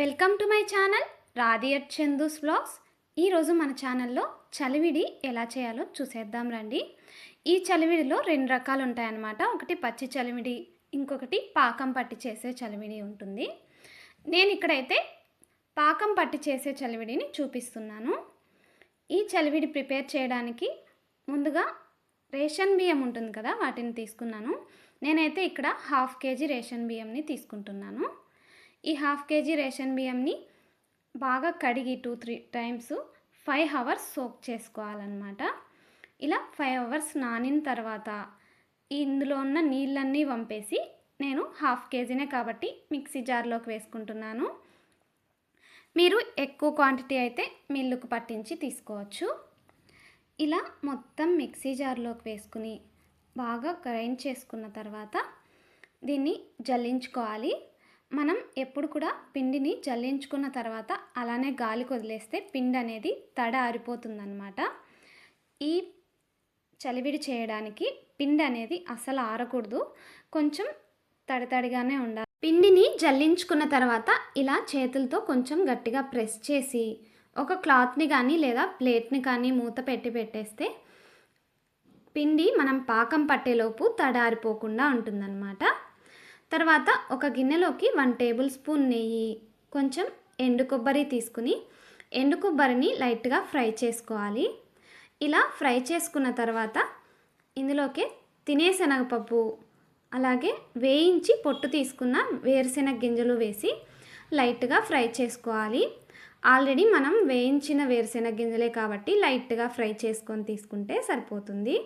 Welcome to my channel రాధియట్ Chandu's vlogs. ఈరోజు మన ఛానల్లో చలివిడి ఎలా చేయాలో చూసేద్దాం రండి. ఈ చలివిడిలో రెండు రకాలు ఉంటాయన్నమాట. ఒకటి పచ్చి చలివిడి, ఇంకొకటి పాకం పట్టి చేసే చలివిడి ఉంటుంది. నేను ఇక్కడైతే పాకం పట్టి చేసే చలివిడిని చూపిస్తున్నాను. ఈ చలివిడి ప్రిపేర్ చేయడానికి ముందుగా రేషన్ బియ్యం ఉంటుంది కదా, వాటిని తీసుకున్నాను. నేనైతే ఇక్కడ 1/2 kg రేషన్ బియ్యంని తీసుకుంటున్నాను. ఈ 1/2 kg రేషన్ బియ్యంని బాగా కడిగి 2-3 టైమ్స్ 5 hours సోక్ చేసుకోవాలన్నమాట. ఇలా 5 hours నానిన తర్వాత ఇందులో ఉన్న నీళ్ళన్నీ వంపేసి, నేను 1/2 kgనే కాబట్టి మిక్సీ జార్లోకి వేసుకుంటున్నాను. మీరు ఎక్కువ క్వాంటిటీ అయితే మిల్లుకు పట్టించి తీసుకోవచ్చు. ఇలా మొత్తం మిక్సీ జార్లోకి వేసుకుని బాగా గ్రైండ్ చేసుకున్న తర్వాత దీన్ని జల్లించుకోవాలి. మనం ఎప్పుడు కూడా పిండిని జల్లించుకున్న తర్వాత అలానే గాలికి వదిలేస్తే పిండి అనేది తడ ఆరిపోతుందన్నమాట. ఈ చలివిడి చేయడానికి పిండి అనేది అసలు ఆరకూడదు, కొంచెం తడితడిగానే ఉండాలి. పిండిని జల్లించుకున్న తర్వాత ఇలా చేతులతో కొంచెం గట్టిగా ప్రెస్ చేసి ఒక క్లాత్ని కానీ లేదా ప్లేట్ని కానీ మూత పెట్టేస్తే పిండి మనం పాకం పట్టేలోపు తడారిపోకుండా ఉంటుందన్నమాట. తర్వాత ఒక గిన్నెలోకి 1 టేబుల్ స్పూన్ నెయ్యి, కొంచెం ఎండు కొబ్బరి తీసుకుని ఎండు కొబ్బరిని లైట్గా ఫ్రై చేసుకోవాలి. ఇలా ఫ్రై చేసుకున్న తర్వాత ఇందులోకి తినేశనగపప్పు, అలాగే వేయించి పొట్టు తీసుకున్న వేరుశెనగ గింజలు వేసి లైట్గా ఫ్రై చేసుకోవాలి. ఆల్రెడీ మనం వేయించిన వేరుశెనగ గింజలే కాబట్టి లైట్గా ఫ్రై చేసుకొని తీసుకుంటే సరిపోతుంది.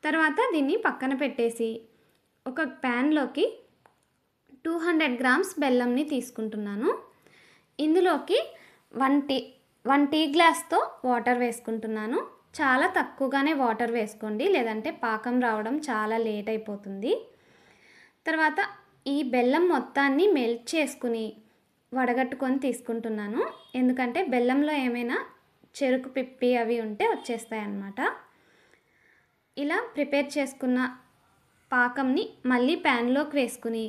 తర్వాత దీన్ని పక్కన పెట్టేసి ఒక ప్యాన్లోకి 200 grams బెల్లంని తీసుకుంటున్నాను. ఇందులోకి 1 టీ గ్లాస్తో వాటర్ వేసుకుంటున్నాను. చాలా తక్కువగానే వాటర్ వేసుకోండి, లేదంటే పాకం రావడం చాలా లేట్ అయిపోతుంది. తర్వాత ఈ బెల్లం మొత్తాన్ని మెల్ట్ చేసుకుని వడగట్టుకొని తీసుకుంటున్నాను. ఎందుకంటే బెల్లంలో ఏమైనా చెరుకు పిప్పి అవి ఉంటే వచ్చేస్తాయి అన్నమాట. ఇలా ప్రిపేర్ చేసుకున్న పాకంని మళ్ళీ ప్యాన్లోకి వేసుకుని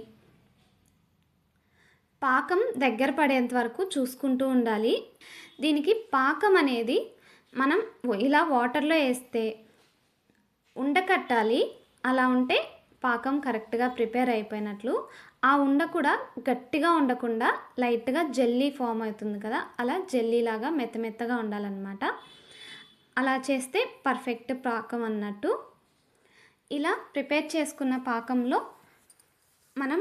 పాకం దగ్గర పడేంత వరకు చూసుకుంటూ ఉండాలి. దీనికి పాకం అనేది మనం ఇలా వాటర్లో వేస్తే ఉండకట్టాలి. అలా ఉంటే పాకం కరెక్ట్గా ప్రిపేర్ అయిపోయినట్లు. ఆ ఉండ కూడా గట్టిగా ఉండకుండా లైట్గా జెల్లీ ఫామ్ అవుతుంది కదా, అలా జెల్లీలాగా మెత్తగా ఉండాలన్నమాట. అలా చేస్తే పర్ఫెక్ట్ పాకం అన్నట్టు. ఇలా ప్రిపేర్ చేసుకున్న పాకంలో మనం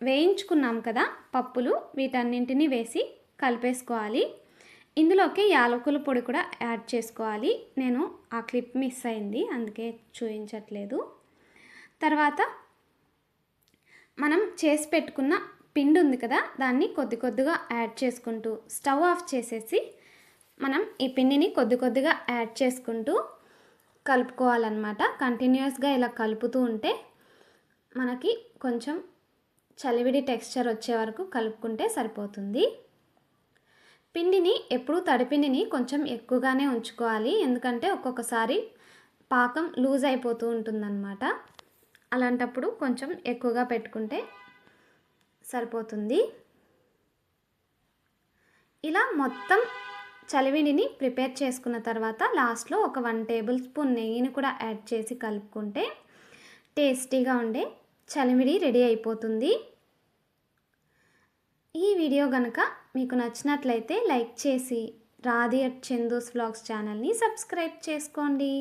వేయించుకున్నాం కదా పప్పులు, వీటన్నింటినీ వేసి కలిపేసుకోవాలి. ఇందులోకి యాలకుల పొడి కూడా యాడ్ చేసుకోవాలి. నేను ఆ క్లిప్ మిస్ అయింది, అందుకే చూపించట్లేదు. తర్వాత మనం చేసి పెట్టుకున్న పిండి ఉంది కదా, దాన్ని కొద్దిగా యాడ్ చేసుకుంటూ స్టవ్ ఆఫ్ చేసేసి మనం ఈ పిండిని కొద్దిగా యాడ్ చేసుకుంటూ కలుపుకోవాలన్నమాట. కంటిన్యూస్గా ఇలా కలుపుతూ ఉంటే మనకి కొంచెం చలివిడి టెక్స్చర్ వచ్చే వరకు కలుపుకుంటే సరిపోతుంది. పిండిని ఎప్పుడూ తడిపిండిని కొంచెం ఎక్కువగానే ఉంచుకోవాలి, ఎందుకంటే ఒక్కొక్కసారి పాకం లూజ్ అయిపోతూ ఉంటుందన్నమాట. అలాంటప్పుడు కొంచెం ఎక్కువగా పెట్టుకుంటే సరిపోతుంది. ఇలా మొత్తం చలివిడిని ప్రిపేర్ చేసుకున్న తర్వాత లాస్ట్లో ఒక 1 టేబుల్ స్పూన్ నెయ్యిని కూడా యాడ్ చేసి కలుపుకుంటే టేస్టీగా ఉండే చలివిడి రెడీ అయిపోతుంది. ఈ వీడియో కనుక మీకు నచ్చినట్లయితే లైక్ చేసి రాధియట్ చందూస్ వ్లాగ్స్ ఛానల్ని సబ్స్క్రైబ్ చేసుకోండి.